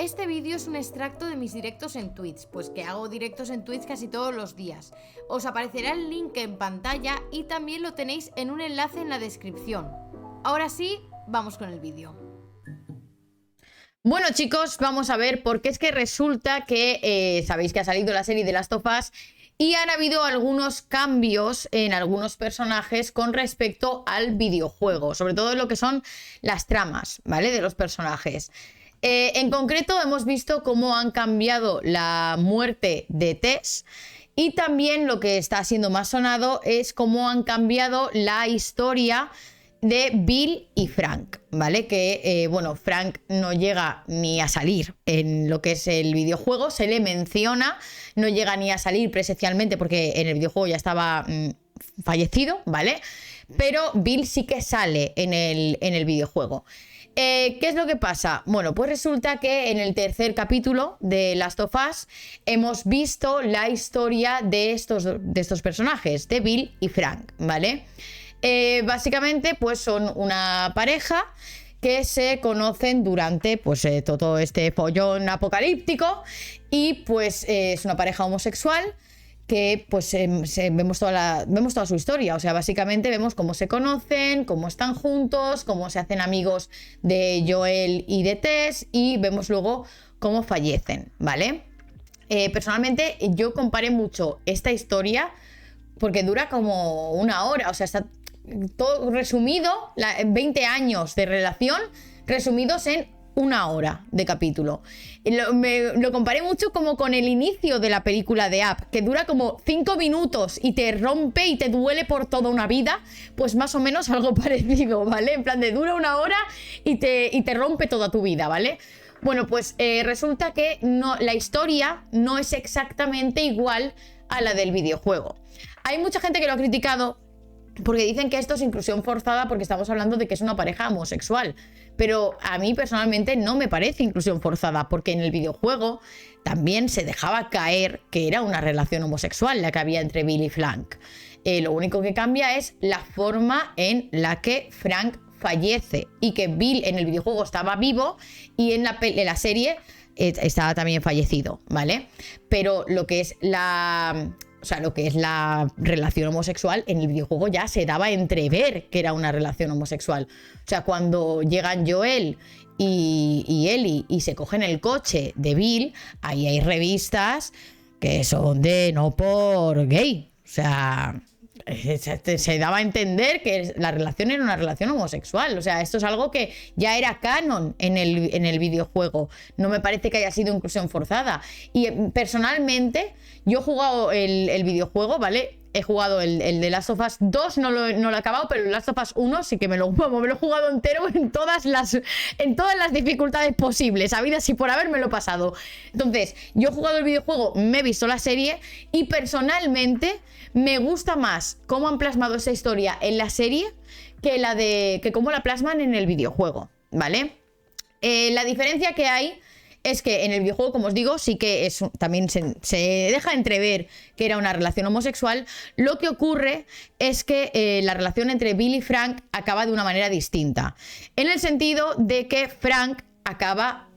Este vídeo es un extracto de mis directos en Twitch, pues que hago directos en Twitch casi todos los días. Os aparecerá el link en pantalla y también lo tenéis en un enlace en la descripción. Ahora sí, vamos con el vídeo. Bueno, chicos, vamos a ver, porque es que resulta que sabéis que ha salido la serie de Last of Us y han habido algunos cambios en algunos personajes con respecto al videojuego, sobre todo en lo que son las tramas, ¿vale? De los personajes. En concreto hemos visto cómo han cambiado la muerte de Tess y también lo que está siendo más sonado es cómo han cambiado la historia de Bill y Frank, ¿vale? Que, bueno, Frank no llega ni a salir en lo que es el videojuego, se le menciona, no llega ni a salir presencialmente porque en el videojuego ya estaba fallecido, ¿vale? Pero Bill sí que sale en el videojuego. ¿Qué es lo que pasa? Bueno, pues resulta que en el tercer capítulo de Last of Us hemos visto la historia de estos personajes, de Bill y Frank, ¿vale? Básicamente, pues son una pareja que se conocen durante pues, todo este follón apocalíptico y pues es una pareja homosexual que pues vemos toda su historia, o sea, básicamente vemos cómo se conocen, cómo están juntos, cómo se hacen amigos de Joel y de Tess y vemos luego cómo fallecen, ¿vale? Personalmente yo comparé mucho esta historia porque dura como una hora, o sea, está todo resumido, 20 años de relación resumidos en una hora de capítulo. Lo comparé mucho como con el inicio de la película de Up, que dura como 5 minutos y te rompe y te duele por toda una vida, pues más o menos algo parecido, ¿vale? En plan de dura una hora y te rompe toda tu vida, ¿vale? Bueno, pues resulta que la historia no es exactamente igual a la del videojuego. Hay mucha gente que lo ha criticado porque dicen que esto es inclusión forzada porque estamos hablando de que es una pareja homosexual. Pero a mí personalmente no me parece inclusión forzada porque en el videojuego también se dejaba caer que era una relación homosexual la que había entre Bill y Frank. Lo único que cambia es la forma en la que Frank fallece y que Bill en el videojuego estaba vivo y en la serie estaba también fallecido, ¿vale? Pero lo que es la relación homosexual en el videojuego ya se daba a entrever que era una relación homosexual. O sea, cuando llegan Joel y Ellie y se cogen el coche de Bill, ahí hay revistas que son de no por gay. O sea, se daba a entender que la relación era una relación homosexual. O sea, esto es algo que ya era canon en el videojuego. No me parece que haya sido inclusión forzada. Y personalmente, yo he jugado el videojuego, ¿vale? He jugado el de Last of Us 2, no lo he acabado, pero el Last of Us 1 sí que me lo he jugado entero en todas las dificultades posibles, habidas y por haberme lo pasado. Entonces, yo he jugado el videojuego, me he visto la serie y personalmente me gusta más cómo han plasmado esa historia en la serie que cómo la plasman en el videojuego, ¿vale? La diferencia que hay es que en el videojuego, como os digo, sí que también se deja entrever que era una relación homosexual. Lo que ocurre es que la relación entre Bill y Frank acaba de una manera distinta. En el sentido de que Frank acaba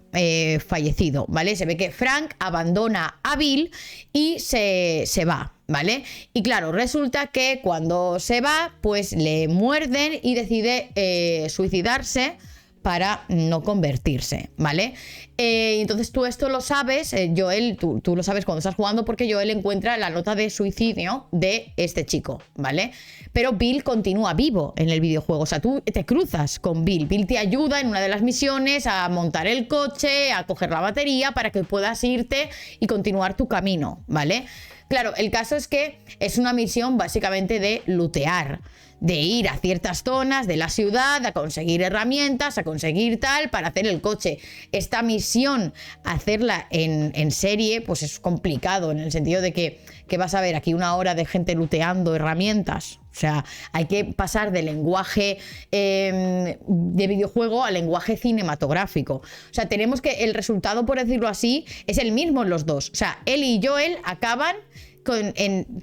fallecido, ¿vale? Se ve que Frank abandona a Bill y se va, ¿vale? Y claro, resulta que cuando se va, pues le muerden y decide suicidarse para no convertirse, ¿vale? Entonces tú esto lo sabes, Joel, tú lo sabes cuando estás jugando porque Joel encuentra la nota de suicidio de este chico, ¿vale? Pero Bill continúa vivo en el videojuego, o sea, tú te cruzas con Bill. Bill te ayuda en una de las misiones a montar el coche, a coger la batería para que puedas irte y continuar tu camino, ¿vale? Claro, el caso es que es una misión básicamente de lootear, de ir a ciertas zonas de la ciudad, a conseguir herramientas, a conseguir tal, para hacer el coche. Esta misión, hacerla en serie, pues es complicado, en el sentido de que vas a ver aquí una hora de gente looteando herramientas. O sea, hay que pasar del lenguaje de videojuego al lenguaje cinematográfico. O sea, tenemos que el resultado, por decirlo así, es el mismo en los dos. O sea, Ellie y Joel acaban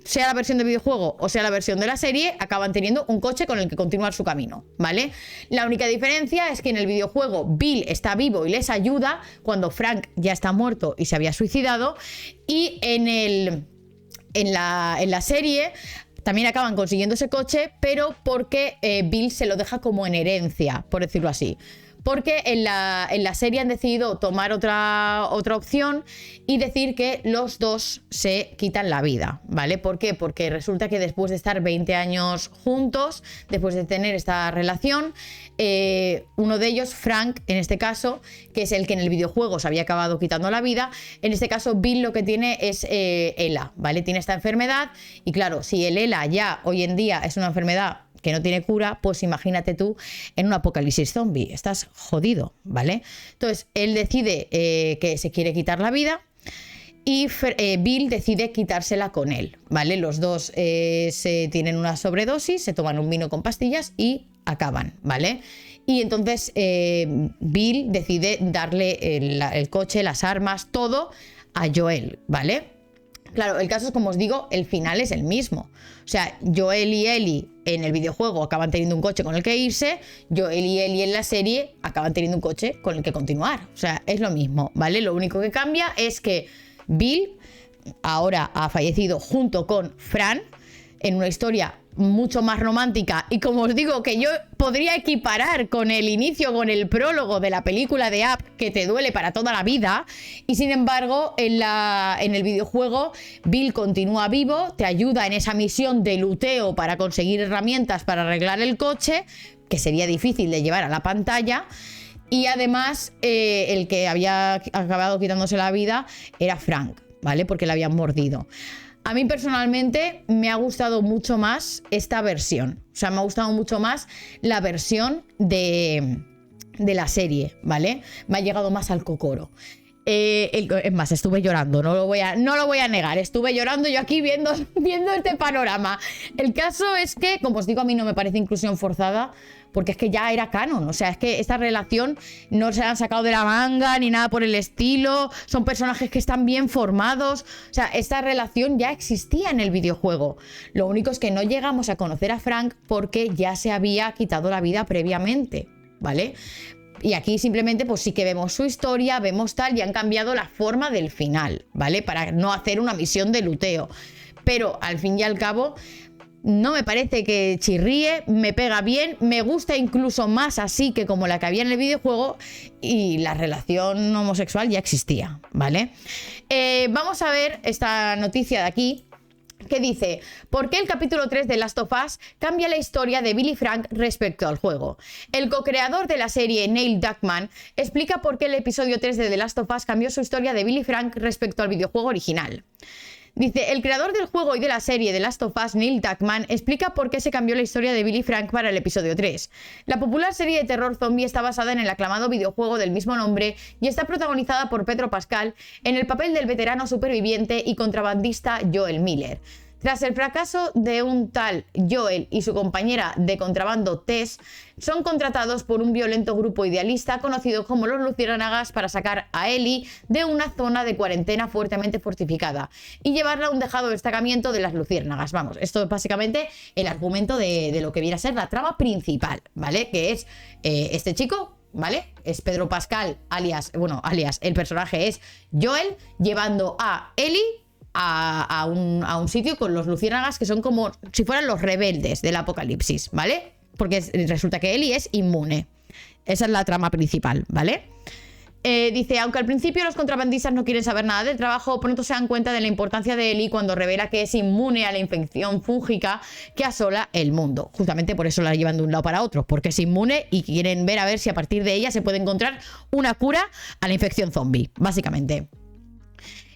sea la versión de videojuego o sea la versión de la serie, acaban teniendo un coche con el que continuar su camino, ¿vale? La única diferencia es que en el videojuego Bill está vivo y les ayuda cuando Frank ya está muerto y se había suicidado, y en la serie también acaban consiguiendo ese coche, pero porque Bill se lo deja como en herencia, por decirlo así. Porque en la serie han decidido tomar otra opción y decir que los dos se quitan la vida, ¿vale? ¿Por qué? Porque resulta que después de estar 20 años juntos, después de tener esta relación, uno de ellos, Frank, en este caso, que es el que en el videojuego se había acabado quitando la vida, en este caso Bill lo que tiene es ELA, ¿vale? Tiene esta enfermedad y claro, si el ELA ya hoy en día es una enfermedad que no tiene cura, pues imagínate tú en un apocalipsis zombie, estás jodido, ¿vale? Entonces, él decide que se quiere quitar la vida y Bill decide quitársela con él, ¿vale? Los dos se tienen una sobredosis, se toman un vino con pastillas y acaban, ¿vale? Y entonces Bill decide darle el coche, las armas, todo a Joel, ¿vale? Claro, el caso es, como os digo, el final es el mismo. O sea, Joel y Ellie en el videojuego acaban teniendo un coche con el que irse, Joel y Ellie en la serie acaban teniendo un coche con el que continuar. O sea, es lo mismo, ¿vale? Lo único que cambia es que Bill ahora ha fallecido junto con Fran en una historia mucho más romántica y, como os digo, que yo podría equiparar con el inicio, con el prólogo de la película de Up, que te duele para toda la vida, y sin embargo en el videojuego Bill continúa vivo, te ayuda en esa misión de luteo para conseguir herramientas para arreglar el coche, que sería difícil de llevar a la pantalla, y además el que había acabado quitándose la vida era Frank, ¿vale? Porque le habían mordido. A mí personalmente me ha gustado mucho más esta versión. O sea, me ha gustado mucho más la versión de la serie, ¿vale? Me ha llegado más al cocoro. Es más, estuve llorando, no lo voy a negar. Estuve llorando yo aquí viendo este panorama. El caso es que, como os digo, a mí no me parece inclusión forzada, porque es que ya era canon. O sea, es que esta relación no se la han sacado de la manga ni nada por el estilo. Son personajes que están bien formados. O sea, esta relación ya existía en el videojuego. Lo único es que no llegamos a conocer a Frank porque ya se había quitado la vida previamente, ¿vale? Y aquí simplemente pues sí que vemos su historia, vemos tal, y han cambiado la forma del final, ¿vale? Para no hacer una misión de luteo. Pero al fin y al cabo no me parece que chirríe, me pega bien, me gusta incluso más así que como la que había en el videojuego, y la relación homosexual ya existía, ¿vale? Vamos a ver esta noticia de aquí, que dice: ¿por qué el capítulo 3 de Last of Us cambia la historia de Bill y Frank respecto al juego? El co-creador de la serie, Neil Druckmann, explica por qué el episodio 3 de The Last of Us cambió su historia de Bill y Frank respecto al videojuego original. Dice: el creador del juego y de la serie The Last of Us, Neil Druckmann, explica por qué se cambió la historia de Bill y Frank para el episodio 3. La popular serie de terror zombie está basada en el aclamado videojuego del mismo nombre y está protagonizada por Pedro Pascal en el papel del veterano superviviente y contrabandista Joel Miller. Tras el fracaso de un tal Joel y su compañera de contrabando Tess, son contratados por un violento grupo idealista conocido como los Luciérnagas para sacar a Ellie de una zona de cuarentena fuertemente fortificada y llevarla a un dejado destacamiento de las Luciérnagas. Vamos, esto es básicamente el argumento de lo que viene a ser la trama principal, ¿vale? Que es este chico, ¿vale? Es Pedro Pascal, alias, el personaje es Joel, llevando a Ellie a un sitio con los luciérnagas, que son como si fueran los rebeldes del apocalipsis, ¿vale? Porque resulta que Ellie es inmune. Esa es la trama principal, ¿vale? Dice: aunque al principio los contrabandistas no quieren saber nada del trabajo, pronto se dan cuenta de la importancia de Ellie cuando revela que es inmune a la infección fúngica que asola el mundo. Justamente por eso la llevan de un lado para otro, porque es inmune y quieren ver a ver si a partir de ella se puede encontrar una cura a la infección zombie, básicamente.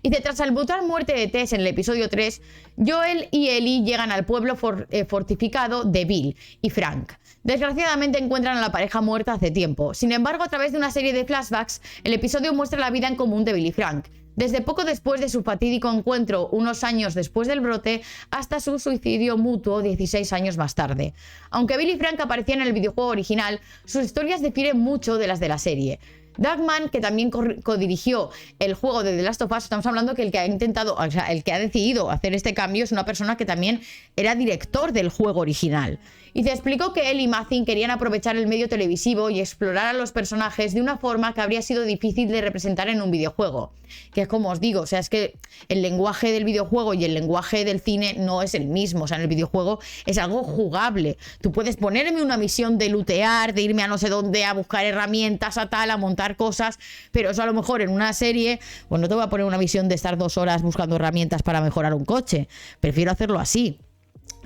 Dice: tras la brutal muerte de Tess en el episodio 3, Joel y Ellie llegan al pueblo fortificado de Bill y Frank. Desgraciadamente encuentran a la pareja muerta hace tiempo. Sin embargo, a través de una serie de flashbacks, el episodio muestra la vida en común de Bill y Frank, desde poco después de su fatídico encuentro unos años después del brote hasta su suicidio mutuo 16 años más tarde. Aunque Bill y Frank aparecían en el videojuego original, sus historias difieren mucho de las de la serie. Druckmann, que también codirigió el juego de The Last of Us, estamos hablando que el que ha intentado, o sea, el que ha decidido hacer este cambio es una persona que también era director del juego original. Y se explicó que él y Mazin querían aprovechar el medio televisivo y explorar a los personajes de una forma que habría sido difícil de representar en un videojuego. Que es como os digo, o sea, es que el lenguaje del videojuego y el lenguaje del cine no es el mismo. O sea, en el videojuego es algo jugable. Tú puedes ponerme una misión de lootear, de irme a no sé dónde a buscar herramientas, a tal, a montar cosas, pero eso a lo mejor en una serie, pues no te voy a poner una misión de estar 2 horas buscando herramientas para mejorar un coche. Prefiero hacerlo así.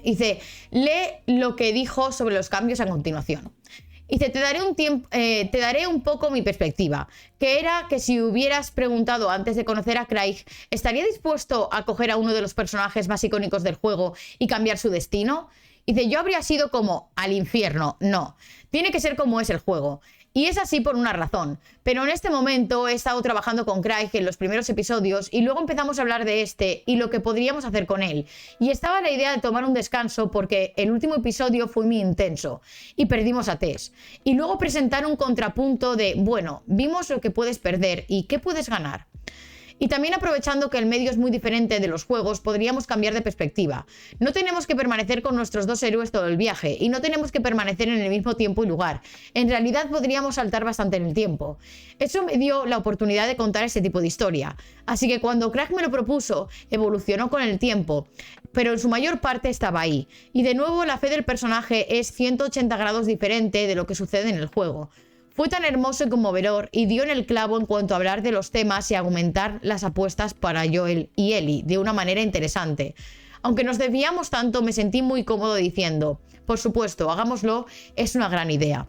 Dice, lee lo que dijo sobre los cambios a continuación. Dice, te daré un poco mi perspectiva, que era que si hubieras preguntado antes de conocer a Craig, ¿estaría dispuesto a coger a uno de los personajes más icónicos del juego y cambiar su destino? Dice, yo habría sido como al infierno. No, tiene que ser como es el juego. Y es así por una razón, pero en este momento he estado trabajando con Craig en los primeros episodios y luego empezamos a hablar de este y lo que podríamos hacer con él. Y estaba la idea de tomar un descanso porque el último episodio fue muy intenso y perdimos a Tess. Y luego presentar un contrapunto de, bueno, vimos lo que puedes perder y qué puedes ganar. Y también aprovechando que el medio es muy diferente de los juegos, podríamos cambiar de perspectiva. No tenemos que permanecer con nuestros 2 héroes todo el viaje y no tenemos que permanecer en el mismo tiempo y lugar. En realidad podríamos saltar bastante en el tiempo. Eso me dio la oportunidad de contar ese tipo de historia. Así que cuando Craig me lo propuso, evolucionó con el tiempo, pero en su mayor parte estaba ahí. Y de nuevo la fe del personaje es 180 grados diferente de lo que sucede en el juego. Fue tan hermoso y conmovedor y dio en el clavo en cuanto a hablar de los temas y argumentar las apuestas para Joel y Ellie de una manera interesante. Aunque nos desviamos tanto, me sentí muy cómodo diciendo, por supuesto, hagámoslo, es una gran idea.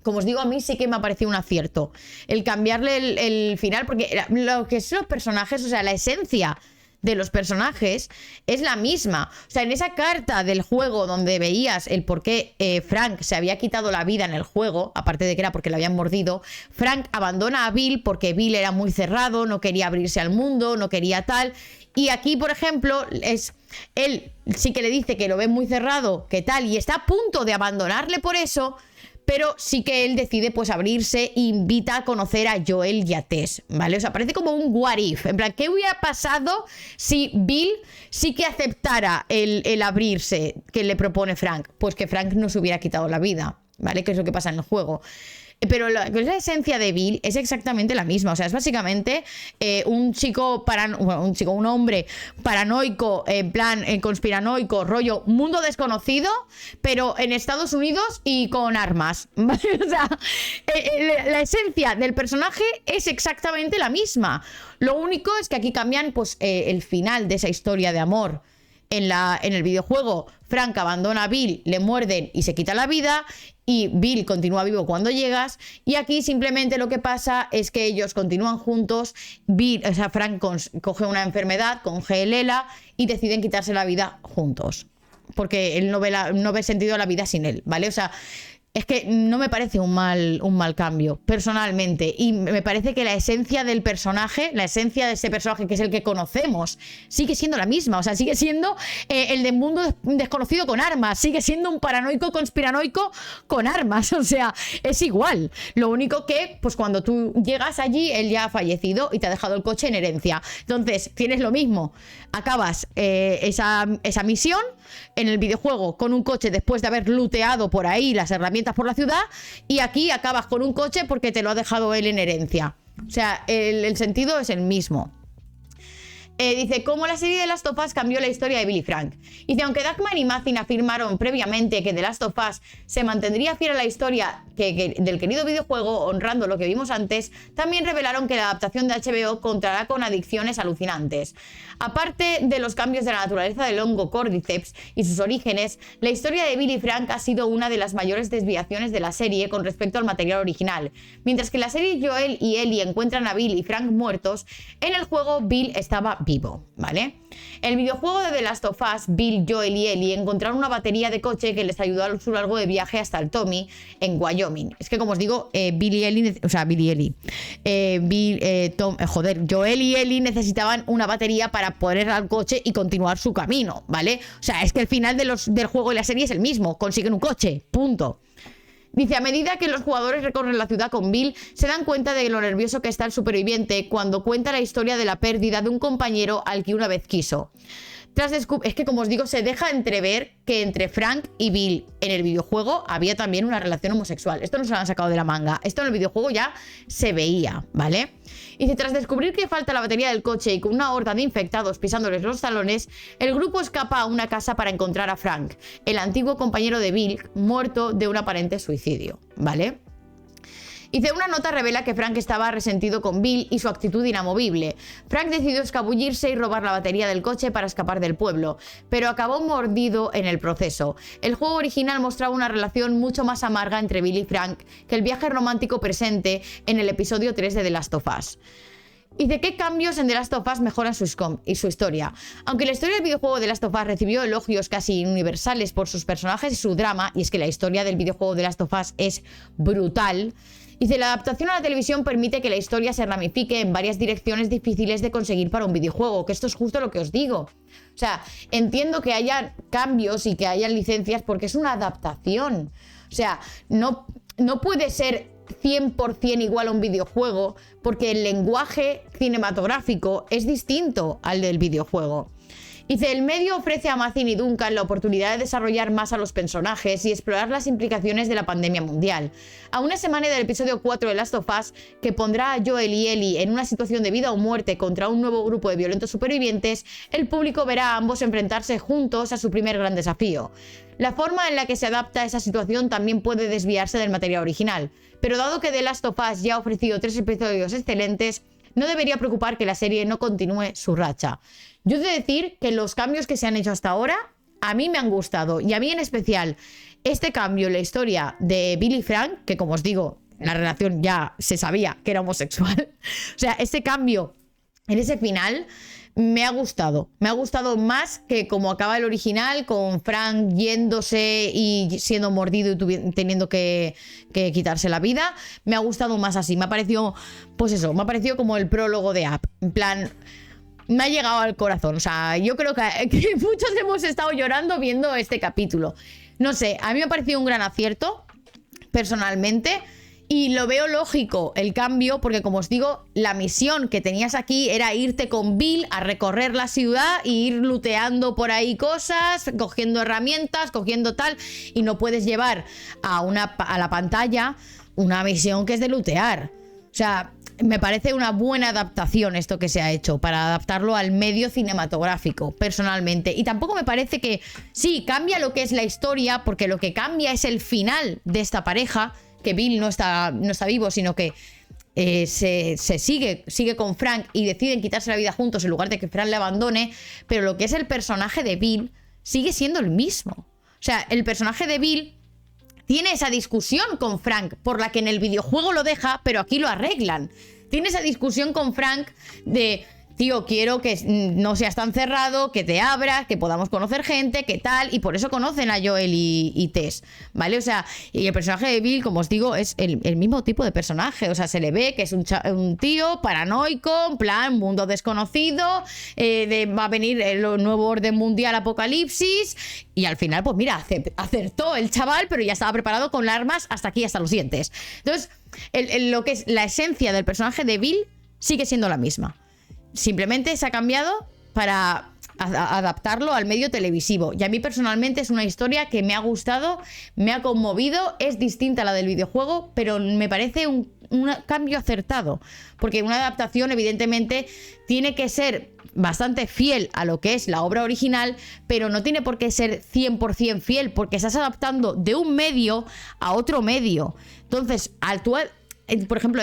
Como os digo, a mí sí que me ha parecido un acierto el cambiarle el final, porque lo que son los personajes, o sea, la esencia de los personajes es la misma. O sea, en esa carta del juego donde veías el por qué Frank se había quitado la vida en el juego, aparte de que era porque le habían mordido, Frank abandona a Bill porque Bill era muy cerrado, no quería abrirse al mundo, no quería tal. Y aquí, por ejemplo, él sí que le dice que lo ve muy cerrado, que tal, y está a punto de abandonarle por eso, pero sí que él decide pues abrirse e invita a conocer a Joel y a Tess, ¿vale? O sea, parece como un what if, en plan, ¿qué hubiera pasado si Bill sí que aceptara el abrirse que le propone Frank? Pues que Frank no se hubiera quitado la vida, ¿vale? Que es lo que pasa en el juego. Pero la esencia de Bill es exactamente la misma. O sea, es básicamente un hombre paranoico, en plan conspiranoico, rollo mundo desconocido, pero en Estados Unidos y con armas, ¿vale? O sea, la esencia del personaje es exactamente la misma. Lo único es que aquí cambian pues, el final de esa historia de amor. En el videojuego, Frank abandona a Bill, le muerden y se quita la vida, y Bill continúa vivo cuando llegas, y aquí simplemente lo que pasa es que ellos continúan juntos. Frank coge una enfermedad, congelela y deciden quitarse la vida juntos, porque él no ve sentido a la vida sin él, ¿vale? O sea, es que no me parece un mal cambio, personalmente. Y me parece que la esencia del personaje, la esencia de ese personaje que es el que conocemos, sigue siendo la misma. O sea, sigue siendo el de mundo desconocido con armas. Sigue siendo un paranoico conspiranoico con armas. O sea, es igual. Lo único que, pues cuando tú llegas allí, él ya ha fallecido y te ha dejado el coche en herencia. Entonces, tienes lo mismo. Acabas esa misión en el videojuego con un coche después de haber looteado por ahí las herramientas por la ciudad, y aquí acabas con un coche porque te lo ha dejado él en herencia. O sea, el sentido es el mismo. Dice, ¿cómo la serie de Last of Us cambió la historia de Bill y Frank? Dice, aunque Druckmann y Mazin afirmaron previamente que The Last of Us se mantendría fiel a la historia del querido videojuego, honrando lo que vimos antes, también revelaron que la adaptación de HBO contará con adicciones alucinantes. Aparte de los cambios de la naturaleza del hongo Cordyceps y sus orígenes, la historia de Bill y Frank ha sido una de las mayores desviaciones de la serie con respecto al material original. Mientras que en la serie Joel y Ellie encuentran a Bill y Frank muertos, en el juego Bill estaba vivo, ¿vale? En el videojuego de The Last of Us, Bill, Joel y Ellie encontraron una batería de coche que les ayudó a su largo de viaje hasta el Tommy, en Wyoming. Es que, como os digo, Joel y Ellie necesitaban una batería para poner al coche y continuar su camino, ¿vale? O sea, es que el final del juego y la serie es el mismo, consiguen un coche, punto. Dice, a medida que los jugadores recorren la ciudad con Bill, se dan cuenta de lo nervioso que está el superviviente cuando cuenta la historia de la pérdida de un compañero al que una vez quiso. Es que, como os digo, se deja entrever que entre Frank y Bill en el videojuego había también una relación homosexual. Esto no se lo han sacado de la manga. Esto en el videojuego ya se veía, ¿vale? Y dice, tras descubrir que falta la batería del coche y con una horda de infectados pisándoles los talones, el grupo escapa a una casa para encontrar a Frank, el antiguo compañero de Bill, muerto de un aparente suicidio, ¿vale? Dice, una nota revela que Frank estaba resentido con Bill y su actitud inamovible. Frank decidió escabullirse y robar la batería del coche para escapar del pueblo, pero acabó mordido en el proceso. El juego original mostraba una relación mucho más amarga entre Bill y Frank que el viaje romántico presente en el episodio 3 de The Last of Us. ¿Y de qué cambios en The Last of Us mejoran su historia? Aunque la historia del videojuego The Last of Us recibió elogios casi universales por sus personajes y su drama, y es que la historia del videojuego The Last of Us es brutal, dice, la adaptación a la televisión permite que la historia se ramifique en varias direcciones difíciles de conseguir para un videojuego, que esto es justo lo que os digo. O sea, entiendo que haya cambios y que haya licencias porque es una adaptación. O sea, no puede ser 100% igual a un videojuego porque el lenguaje cinematográfico es distinto al del videojuego. Dice, el medio ofrece a Matheny y Duncan la oportunidad de desarrollar más a los personajes y explorar las implicaciones de la pandemia mundial. A una semana del episodio 4 de Last of Us, que pondrá a Joel y Ellie en una situación de vida o muerte contra un nuevo grupo de violentos supervivientes, el público verá a ambos enfrentarse juntos a su primer gran desafío. La forma en la que se adapta a esa situación también puede desviarse del material original, pero dado que The Last of Us ya ha ofrecido 3 episodios excelentes, no debería preocupar que la serie no continúe su racha. Yo he de decir que los cambios que se han hecho hasta ahora a mí me han gustado, y a mí en especial este cambio en la historia de Bill y Frank, que como os digo, la relación ya se sabía que era homosexual. O sea, este cambio en ese final me ha gustado más que como acaba el original, con Frank yéndose y siendo mordido y teniendo que quitarse la vida. Me ha gustado más así, me ha parecido, pues eso, me ha parecido como el prólogo de Up, en plan, me ha llegado al corazón. O sea, yo creo que muchos hemos estado llorando viendo este capítulo. No sé, a mí me ha parecido un gran acierto, personalmente. Y lo veo lógico el cambio porque, como os digo, la misión que tenías aquí era irte con Bill a recorrer la ciudad e ir looteando por ahí cosas, cogiendo herramientas, cogiendo tal, y no puedes llevar a la pantalla una misión que es de lootear. O sea, me parece una buena adaptación esto que se ha hecho para adaptarlo al medio cinematográfico, personalmente. Y tampoco me parece que, sí, cambia lo que es la historia, porque lo que cambia es el final de esta pareja, que Bill no está vivo, sino que se sigue con Frank y deciden quitarse la vida juntos en lugar de que Frank le abandone, pero lo que es el personaje de Bill sigue siendo el mismo. O sea, el personaje de Bill tiene esa discusión con Frank, por la que en el videojuego lo deja, pero aquí lo arreglan. Tiene esa discusión con Frank de, tío, quiero que no seas tan cerrado, que te abras, que podamos conocer gente, que tal, y por eso conocen a Joel y Tess, ¿vale? O sea, y el personaje de Bill, como os digo, es el mismo tipo de personaje. O sea, se le ve que es un tío paranoico, en plan, mundo desconocido, va a venir el nuevo orden mundial, apocalipsis, y al final, pues mira, acertó el chaval, pero ya estaba preparado con armas hasta aquí, hasta los dientes. Entonces, lo que es la esencia del personaje de Bill sigue siendo la misma. Simplemente se ha cambiado para adaptarlo al medio televisivo. Y a mí personalmente es una historia que me ha gustado, me ha conmovido, es distinta a la del videojuego, pero me parece un cambio acertado. Porque una adaptación evidentemente tiene que ser bastante fiel a lo que es la obra original, pero no tiene por qué ser 100% fiel, porque estás adaptando de un medio a otro medio. Entonces, por ejemplo,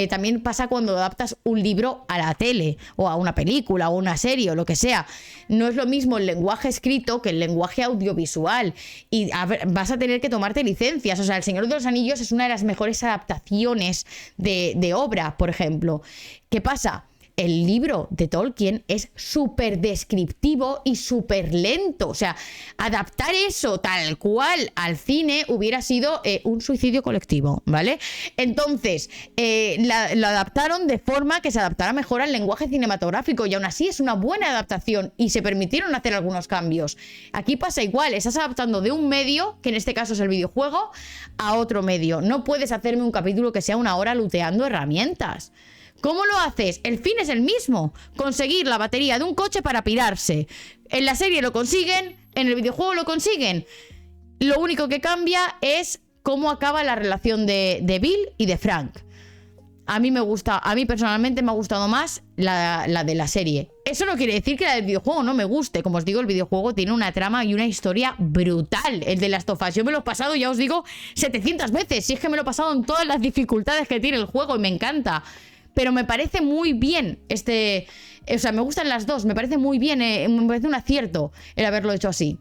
también pasa cuando adaptas un libro a la tele o a una película o una serie o lo que sea. No es lo mismo el lenguaje escrito que el lenguaje audiovisual, y vas a tener que tomarte licencias. O sea, El Señor de los Anillos es una de las mejores adaptaciones de obra, por ejemplo. ¿Qué pasa? el libro de Tolkien es súper descriptivo y súper lento. O sea, adaptar eso tal cual al cine hubiera sido un suicidio colectivo, ¿vale? Entonces, lo adaptaron de forma que se adaptara mejor al lenguaje cinematográfico y aún así es una buena adaptación y se permitieron hacer algunos cambios. Aquí pasa igual, estás adaptando de un medio, que en este caso es el videojuego, a otro medio. No puedes hacerme un capítulo que sea una hora looteando herramientas. ¿Cómo lo haces? El fin es el mismo, conseguir la batería de un coche para pirarse. En la serie lo consiguen, en el videojuego lo consiguen. Lo único que cambia es cómo acaba la relación de Bill y de Frank. A mí personalmente me ha gustado más la de la serie. Eso no quiere decir que la del videojuego no me guste. Como os digo, el videojuego tiene una trama y una historia brutal. El de Last of Us, yo me lo he pasado, ya os digo, 700 veces. Si es que me lo he pasado en todas las dificultades que tiene el juego y me encanta. Pero me parece muy bien o sea, me gustan las dos. Me parece muy bien, me parece un acierto el haberlo hecho así.